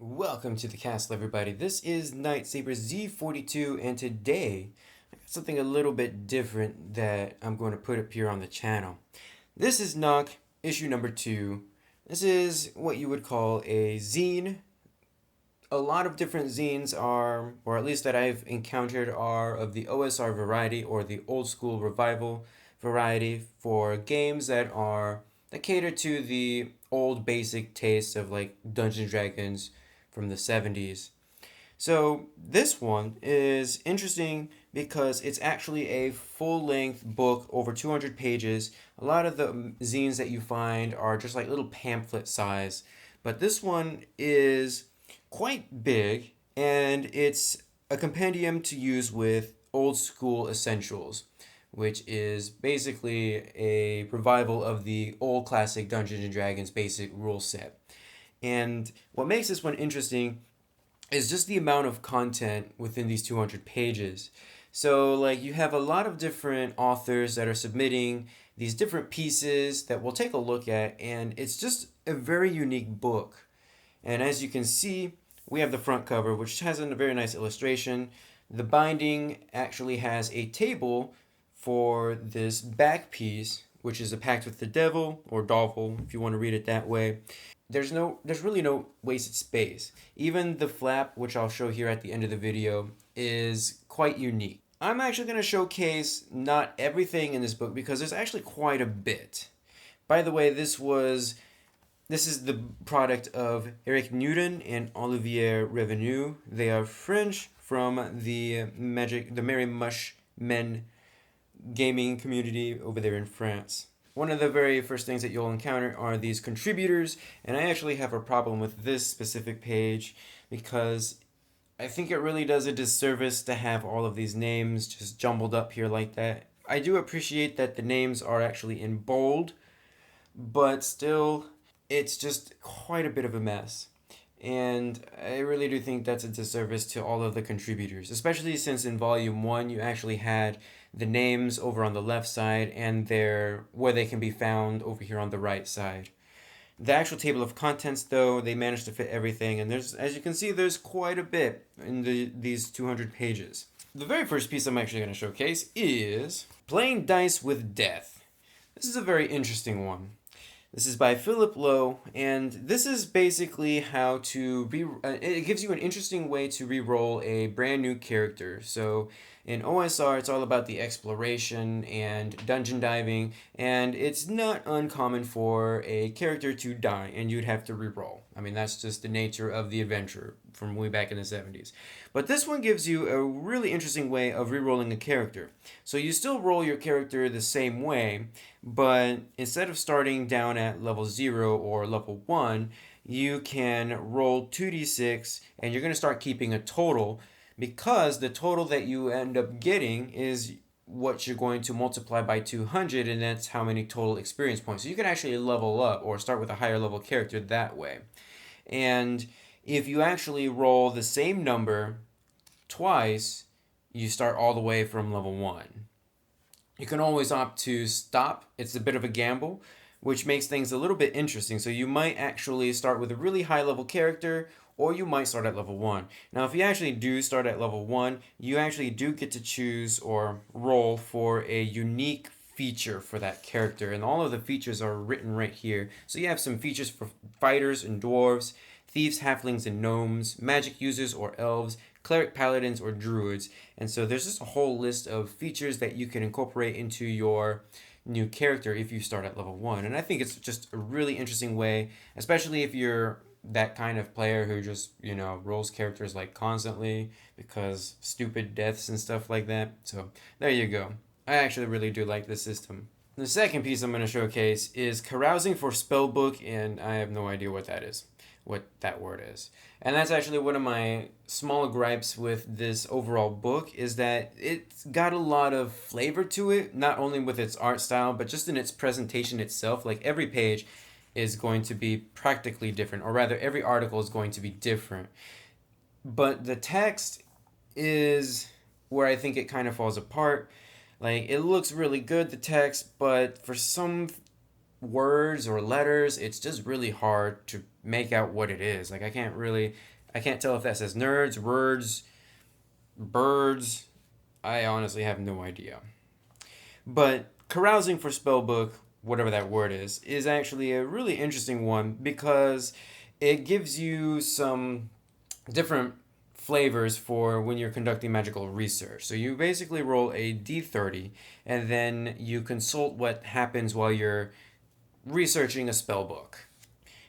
Welcome to the castle, everybody. This is Night Saber Z42, and today I got something a little bit different that I'm going to put up here on the channel. This is Knock, issue number 2. This is what you would call a zine. A lot of different zines are, or at least that I've encountered, are of the OSR variety or the old school revival variety for games that cater to the old basic taste of like Dungeons and Dragons from the 70s. So this one is interesting because it's actually a full-length book over 200 pages. A lot of the zines that you find are just like little pamphlet size, but this one is quite big and it's a compendium to use with old school essentials, which is basically a revival of the old classic Dungeons and Dragons basic rule set. And what makes this one interesting is just the amount of content within these 200 pages. So, like, you have a lot of different authors that are submitting these different pieces that we'll take a look at, and it's just a very unique book. And as you can see, we have the front cover, which has a very nice illustration. The binding actually has a table for this back piece, which is a pact with the devil, or devil, if you want to read it that way. There's really no wasted space. Even the flap, which I'll show here at the end of the video, is quite unique. I'm actually going to showcase not everything in this book because there's actually quite a bit. By the way, this is the product of Eric Newton and Olivier Revenu. They are French from the Merry Mush Men gaming community over there in France. One of the very first things that you'll encounter are these contributors, and I actually have a problem with this specific page because I think it really does a disservice to have all of these names just jumbled up here like that. I do appreciate that the names are actually in bold, but still, it's just quite a bit of a mess. And I really do think that's a disservice to all of the contributors, especially since in volume 1 you actually had the names over on the left side and where they can be found over here on the right side. The actual table of contents, though, they managed to fit everything, and as you can see, there's quite a bit in these 200 pages. The very first piece I'm actually going to showcase is Playing Dice with Death. This is a very interesting one. This is by Philip Lowe, and this is basically how to it gives you an interesting way to re-roll a brand new character. So in OSR, it's all about the exploration and dungeon diving, and it's not uncommon for a character to die, and you'd have to re-roll. I mean, that's just the nature of the adventure from way back in the 70s. But this one gives you a really interesting way of re-rolling a character. So you still roll your character the same way, but instead of starting down at level 0 or level 1, you can roll 2d6 and you're going to start keeping a total because the total that you end up getting is what you're going to multiply by 200, and that's how many total experience points. So you can actually level up or start with a higher level character that way. And if you actually roll the same number twice, you start all the way from level 1. You can always opt to stop. It's a bit of a gamble, which makes things a little bit interesting. So you might actually start with a really high level character, or you might start at level 1. Now, if you actually do start at level 1, you actually do get to choose or roll for a unique feature for that character, and all of the features are written right here. So you have some features for fighters and dwarves, thieves, halflings, and gnomes, magic users or elves, cleric, paladins, or druids. And so there's just a whole list of features that you can incorporate into your new character if you start at level 1. And I think it's just a really interesting way, especially if you're that kind of player who just, rolls characters like constantly because stupid deaths and stuff like that. So there you go. I actually really do like this system. The second piece I'm going to showcase is Carousing for Spellbook, and I have no idea what that word is. And that's actually one of my small gripes with this overall book, is that it's got a lot of flavor to it, not only with its art style, but just in its presentation itself. Like, every page is going to be practically different, or rather every article is going to be different. But the text is where I think it kind of falls apart. Like, it looks really good, the text, but for some words or letters, it's just really hard to make out what it is. Like I can't tell if that says nerds, words, birds. I honestly have no idea. But carousing for Spellbook, whatever that word is actually a really interesting one because it gives you some different flavors for when you're conducting magical research. So you basically roll a d30 and then you consult what happens while you're researching a spell book.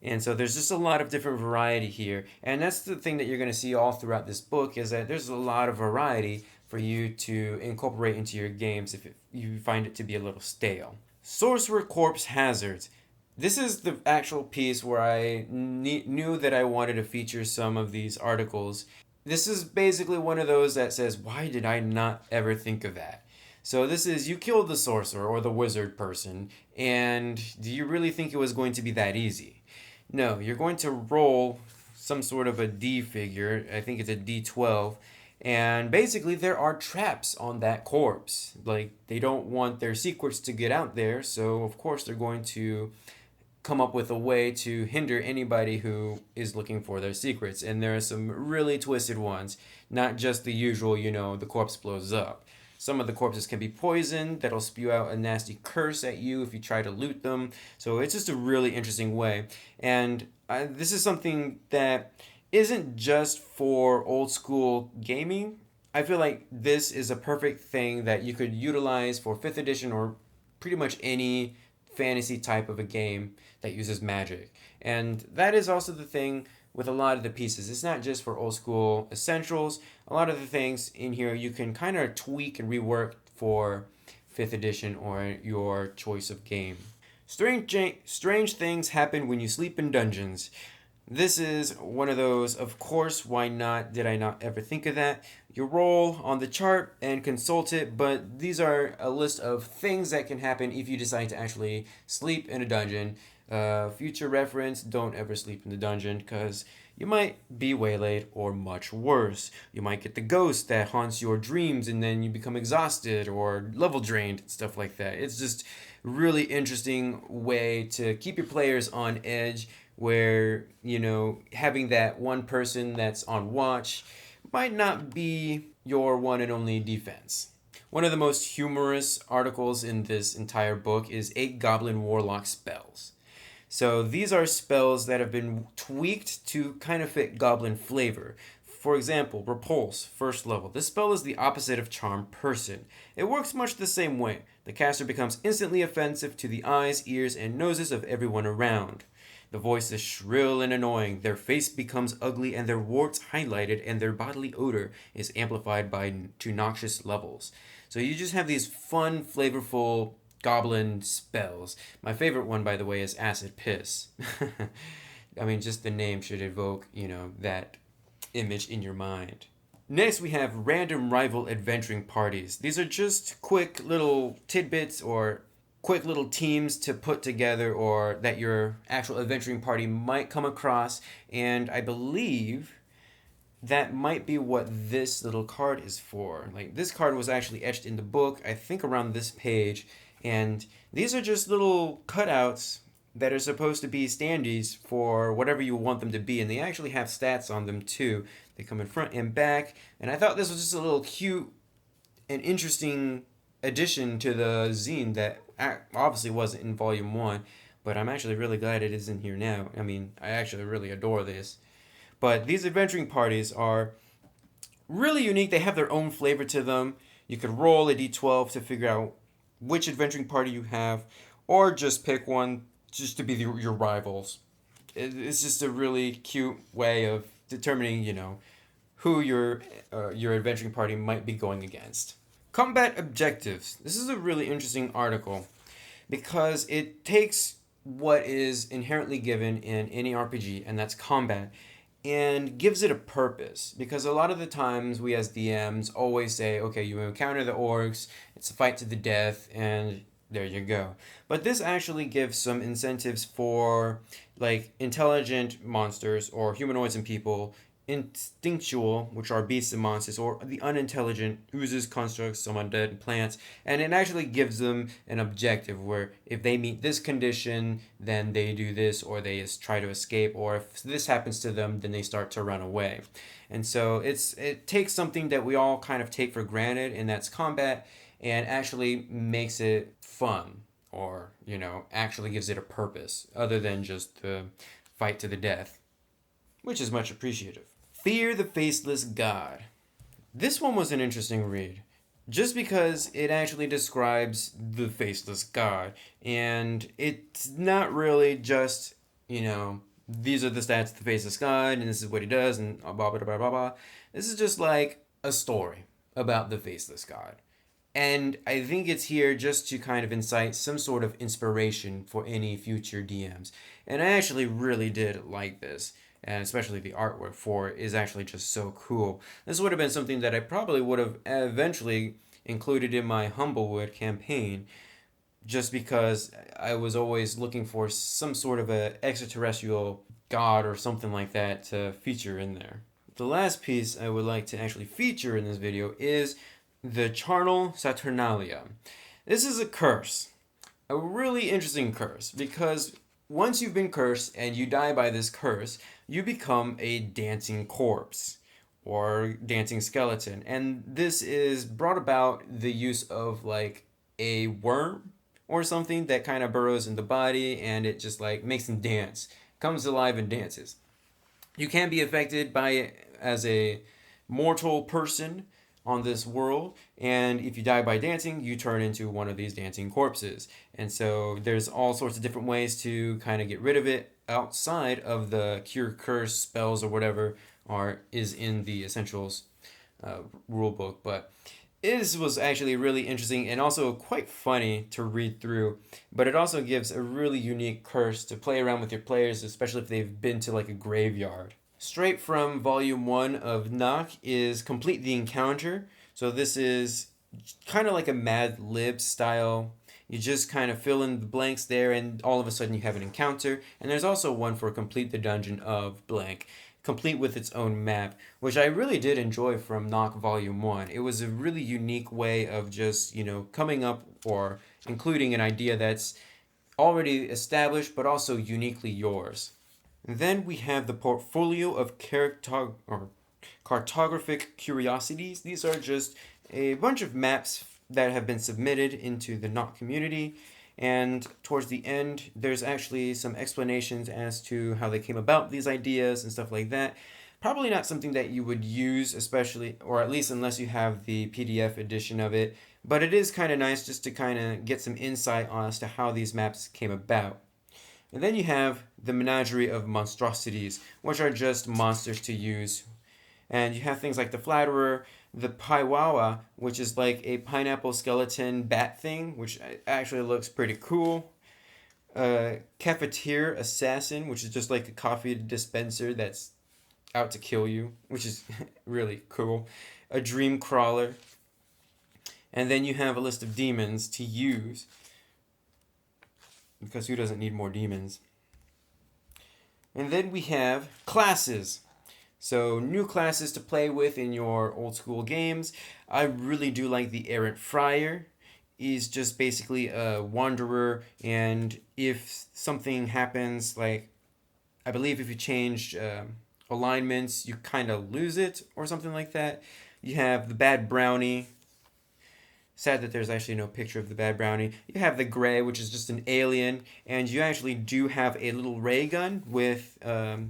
And so there's just a lot of different variety here. And that's the thing that you're going to see all throughout this book is that there's a lot of variety for you to incorporate into your games if you find it to be a little stale. Sorcerer Corpse Hazards. This is the actual piece where I knew that I wanted to feature some of these articles. This is basically one of those that says, why did I not ever think of that? So this is, you killed the sorcerer or the wizard person, and do you really think it was going to be that easy? No, you're going to roll some sort of a D figure, I think it's a D12, and basically there are traps on that corpse. Like, they don't want their secrets to get out there, so of course they're going to come up with a way to hinder anybody who is looking for their secrets. And there are some really twisted ones, not just the usual, the corpse blows up. Some of the corpses can be poisoned that'll spew out a nasty curse at you if you try to loot them. So it's just a really interesting way. And this is something that isn't just for old school gaming. I feel like this is a perfect thing that you could utilize for 5th edition or pretty much any fantasy type of a game that uses magic. And that is also the thing with a lot of the pieces. It's not just for old school essentials. A lot of the things in here you can kind of tweak and rework for 5th edition or your choice of game. Strange things happen when you sleep in dungeons. This is one of those, of course, why not? Did I not ever think of that? You roll on the chart and consult it, but these are a list of things that can happen if you decide to actually sleep in a dungeon. Future reference, don't ever sleep in the dungeon because you might be waylaid or much worse. You might get the ghost that haunts your dreams and then you become exhausted or level drained, stuff like that. It's just a really interesting way to keep your players on edge where, having that one person that's on watch might not be your one and only defense. One of the most humorous articles in this entire book is 8 Goblin Warlock spells. So these are spells that have been tweaked to kind of fit goblin flavor. For example, Repulse, 1st level. This spell is the opposite of Charm Person. It works much the same way. The caster becomes instantly offensive to the eyes, ears, and noses of everyone around. The voice is shrill and annoying, their face becomes ugly and their warts highlighted, and their bodily odor is amplified to noxious levels. So you just have these fun, flavorful goblin spells. My favorite one, by the way, is Acid Piss. I mean, just the name should evoke, that image in your mind. Next, we have random rival adventuring parties. These are just quick little tidbits or quick little teams to put together or that your actual adventuring party might come across. And I believe that might be what this little card is for. Like, this card was actually etched in the book, I think around this page. And these are just little cutouts that are supposed to be standees for whatever you want them to be. And they actually have stats on them too. They come in front and back. And I thought this was just a little cute and interesting addition to the zine that obviously wasn't in volume 1. But I'm actually really glad it is in here now. I mean, I actually really adore this. But these adventuring parties are really unique. They have their own flavor to them. You could roll a d12 to figure out which adventuring party you have, or just pick one just to be your rivals. It's just a really cute way of determining, who your adventuring party might be going against. Combat objectives. This is a really interesting article because it takes what is inherently given in any RPG, and that's combat, and gives it a purpose. Because a lot of the times we as DMs always say, okay, you encounter the orcs, it's a fight to the death, and there you go. But this actually gives some incentives for like intelligent monsters or humanoids and people instinctual, which are beasts and monsters, or the unintelligent, oozes, constructs, some undead, and plants. And it actually gives them an objective where if they meet this condition, then they do this, or they try to escape, or if this happens to them, then they start to run away. And so it takes something that we all kind of take for granted, and that's combat, and actually makes it fun, or actually gives it a purpose other than just the fight to the death, which is much appreciated. Fear the Faceless God. This one was an interesting read, just because it actually describes the Faceless God, and it's not really just, these are the stats of the Faceless God, and this is what he does, and blah, blah, blah, blah, blah. This is just like a story about the Faceless God. And I think it's here just to kind of incite some sort of inspiration for any future DMs. And I actually really did like this. And especially the artwork for it is actually just so cool. This would have been something that I probably would have eventually included in my Humblewood campaign, just because I was always looking for some sort of a extraterrestrial god or something like that to feature in there. The last piece I would like to actually feature in this video is the charnel saturnalia. This is a curse, a really interesting curse, because once you've been cursed and you die by this curse, you become a dancing corpse or dancing skeleton. And this is brought about the use of like a worm or something that kind of burrows in the body, and it just like makes them dance, comes alive and dances. You can be affected by it as a mortal person on this world, and if you die by dancing, you turn into one of these dancing corpses. And so there's all sorts of different ways to kind of get rid of it outside of the cure curse spells or whatever is in the essentials rule book. But this was actually really interesting and also quite funny to read through, but it also gives a really unique curse to play around with your players, especially if they've been to like a graveyard. Straight from volume 1 of Knock is Complete the Encounter. So this is kind of like a Mad Lib style. You just kind of fill in the blanks there, and all of a sudden you have an encounter. And there's also one for Complete the Dungeon of blank, complete with its own map, which I really did enjoy from Knock Volume 1. It was a really unique way of just, coming up or including an idea that's already established but also uniquely yours. And then we have the portfolio of cartographic curiosities. These are just a bunch of maps that have been submitted into the Knock community. And towards the end, there's actually some explanations as to how they came about these ideas and stuff like that. Probably not something that you would use, especially, or at least unless you have the PDF edition of it. But it is kind of nice just to kind of get some insight as to how these maps came about. And then you have the menagerie of monstrosities, which are just monsters to use. And you have things like the flatterer, the paiwawa, which is like a pineapple skeleton bat thing, which actually looks pretty cool. Cafetiere assassin, which is just like a coffee dispenser that's out to kill you, which is really cool. A dream crawler. And then you have a list of demons to use, because who doesn't need more demons? And then we have classes. So new classes to play with in your old school games. I really do like the Errant Friar. He's just basically a wanderer, and if something happens, like I believe if you change alignments, you kind of lose it or something like that. You have the Bad Brownie. Sad that there's actually no picture of the Bad Brownie. You have the Gray, which is just an alien, and you actually do have a little ray gun with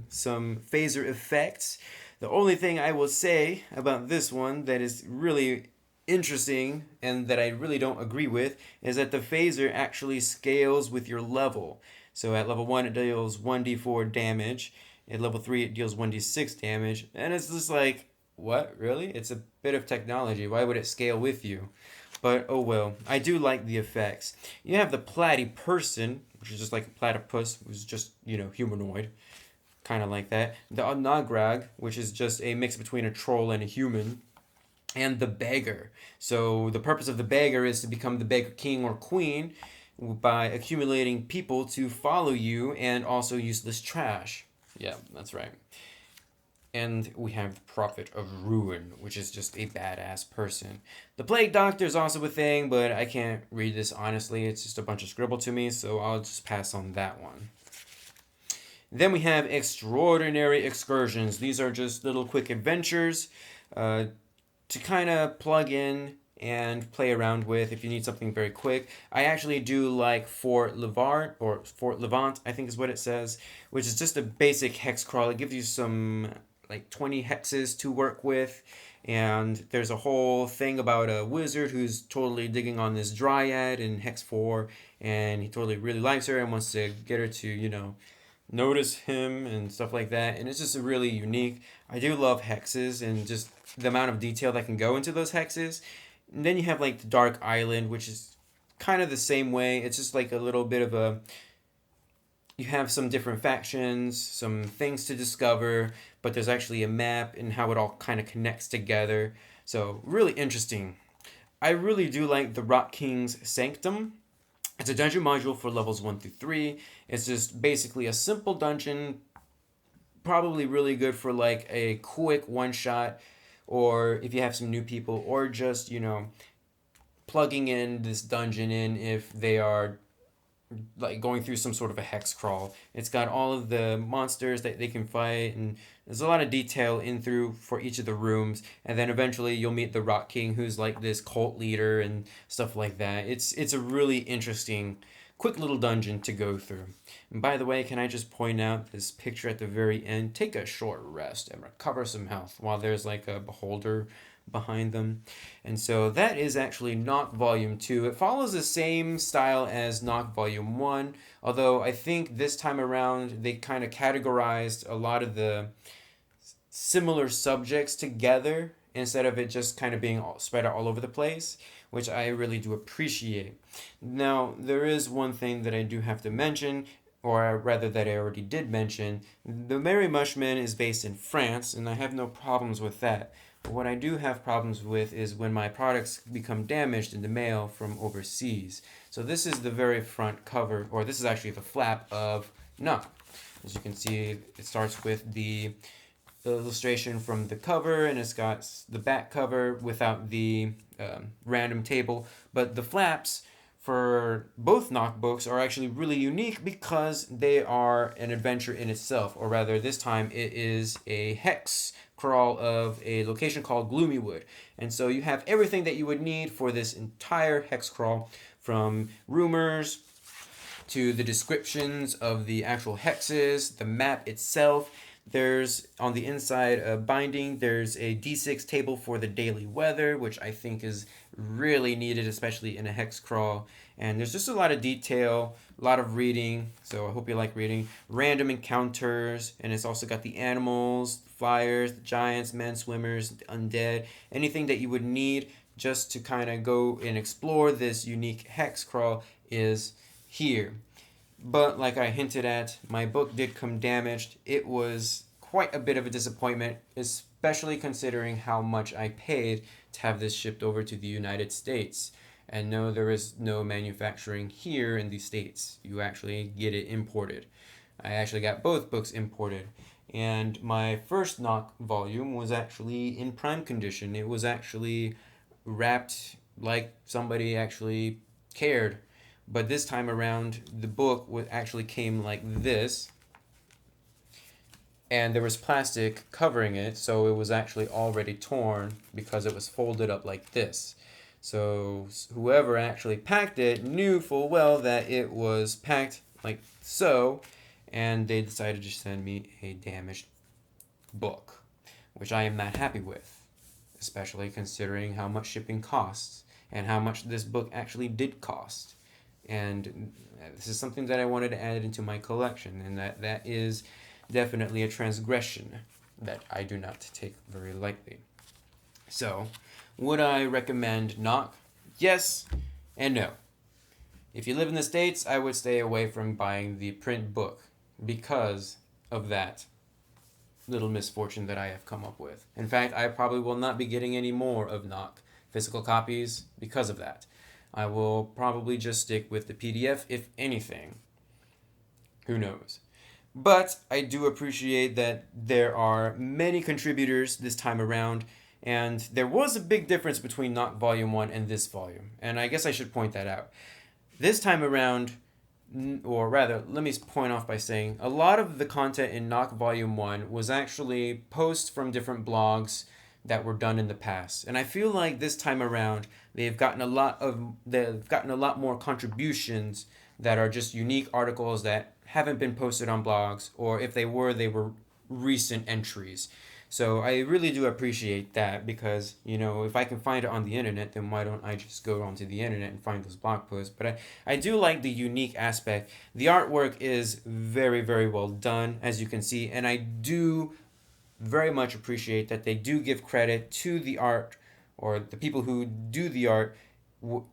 some phaser effects. The only thing I will say about this one that is really interesting and that I really don't agree with is that the phaser actually scales with your level. So at level 1 it deals 1d4 damage, at level 3 it deals 1d6 damage, and it's just like, what, really? It's a bit of technology. Why would it scale with you? But oh well, I do like the effects. You have the platyperson, which is just like a platypus, who's just, humanoid. Kind of like that. The Nagrag, which is just a mix between a troll and a human. And the beggar. So the purpose of the beggar is to become the beggar king or queen by accumulating people to follow you and also useless trash. Yeah, that's right. And we have the Prophet of Ruin, which is just a badass person. The Plague Doctor is also a thing, but I can't read this honestly. It's just a bunch of scribble to me, so I'll just pass on that one. Then we have Extraordinary Excursions. These are just little quick adventures to kind of plug in and play around with if you need something very quick. I actually do like Fort Levant, or Fort Levant, I think is what it says, which is just a basic hex crawl. It gives you some like 20 hexes to work with, and there's a whole thing about a wizard who's totally digging on this dryad in hex 4, and he totally really likes her and wants to get her to, notice him and stuff like that. And it's just a really unique. I do love hexes and just the amount of detail that can go into those hexes. And then you have like the Dark Island, which is kind of the same way. It's just like a little bit of a, you have some different factions, some things to discover, but there's actually a map and how it all kind of connects together. So really interesting. I really do like the Rock King's Sanctum. It's a dungeon module for levels 1 through 3. It's just basically a simple dungeon, probably really good for like a quick one shot, or if you have some new people, or just, plugging in this dungeon in if they are like going through some sort of a hex crawl. It's got all of the monsters that they can fight, and there's a lot of detail in through for each of the rooms. And then eventually you'll meet the Rock King, who's like this cult leader and stuff like that. It's a really interesting, quick little dungeon to go through. And by the way, can I just point out this picture at the very end? Take a short rest and recover some health while there's like a beholder behind them. And so that is actually Knock Volume 2. It follows the same style as Knock Volume 1, although I think this time around they kind of categorized a lot of the similar subjects together instead of it just kind of being spread out all over the place, which I really do appreciate. Now, there is one thing that I do have to mention, or rather that I already did mention. The Merry Mushman is based in France, and I have no problems with that. But what I do have problems with is when my products become damaged in the mail from overseas. So this is the very front cover, or this is actually the flap of Knock. As you can see, it starts with the illustration from the cover, and it's got the back cover without the random table. But the flaps for both Knock books are actually really unique because they are an adventure in itself, or rather this time it is a hex crawl of a location called Gloomywood. And so you have everything that you would need for this entire hex crawl, from rumors to the descriptions of the actual hexes, the map itself. There's on the inside a binding, there's a d6 table for the daily weather, which I think is really needed, especially in a hex crawl. And there's just a lot of detail, a lot of reading, so I hope you like reading. Random encounters, and it's also got the animals, the flyers, the giants, men swimmers, the undead, anything that you would need just to kind of go and explore this unique hex crawl is here. But like I hinted at, my book did come damaged. It was quite a bit of a disappointment, especially considering how much I paid to have this shipped over to the United States. And no, there is no manufacturing here in the States. You actually get it imported. I actually got both books imported. And my first Knock volume was actually in prime condition. It was actually wrapped like somebody actually cared. But this time around, the book actually came like this, and there was plastic covering it, so it was actually already torn because it was folded up like this. So whoever actually packed it knew full well that it was packed like so, and they decided to send me a damaged book, which I am not happy with, especially considering how much shipping costs and how much this book actually did cost. And this is something that I wanted to add into my collection, and that is definitely a transgression that I do not take very lightly. So, would I recommend Knock? Yes and no. If you live in the States, I would stay away from buying the print book because of that little misfortune that I have come up with. In fact, I probably will not be getting any more of Knock physical copies because of that. I will probably just stick with the PDF, if anything. Who knows? But I do appreciate that there are many contributors this time around, and there was a big difference between Knock Volume 1 and this volume, and I guess I should point that out. This time around, or rather, let me point off by saying a lot of the content in Knock Volume 1 was actually posts from different blogs that were done in the past. And I feel like this time around they've gotten a lot more contributions that are just unique articles that haven't been posted on blogs, or if they were recent entries. So I really do appreciate that because, if I can find it on the internet, then why don't I just go onto the internet and find those blog posts? But I do like the unique aspect. The artwork is very, very well done, as you can see, and I do very much appreciate that they do give credit to the art or the people who do the art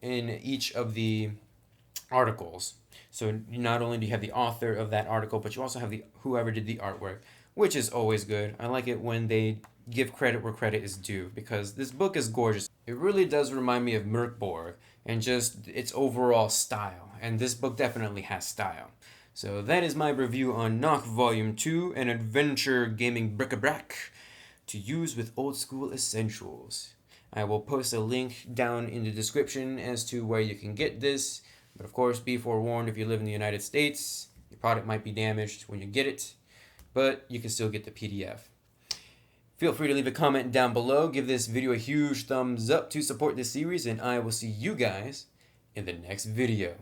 in each of the articles. So not only do you have the author of that article, but you also have the whoever did the artwork, which is always good. I like it when they give credit where credit is due because this book is gorgeous. It really does remind me of Merkborg and just its overall style, and this book definitely has style. So that is my review on Knock Volume 2, an adventure gaming bric-a-brac to use with old school essentials. I will post a link down in the description as to where you can get this. But of course, be forewarned, if you live in the United States, your product might be damaged when you get it, but you can still get the PDF. Feel free to leave a comment down below, give this video a huge thumbs up to support this series, and I will see you guys in the next video.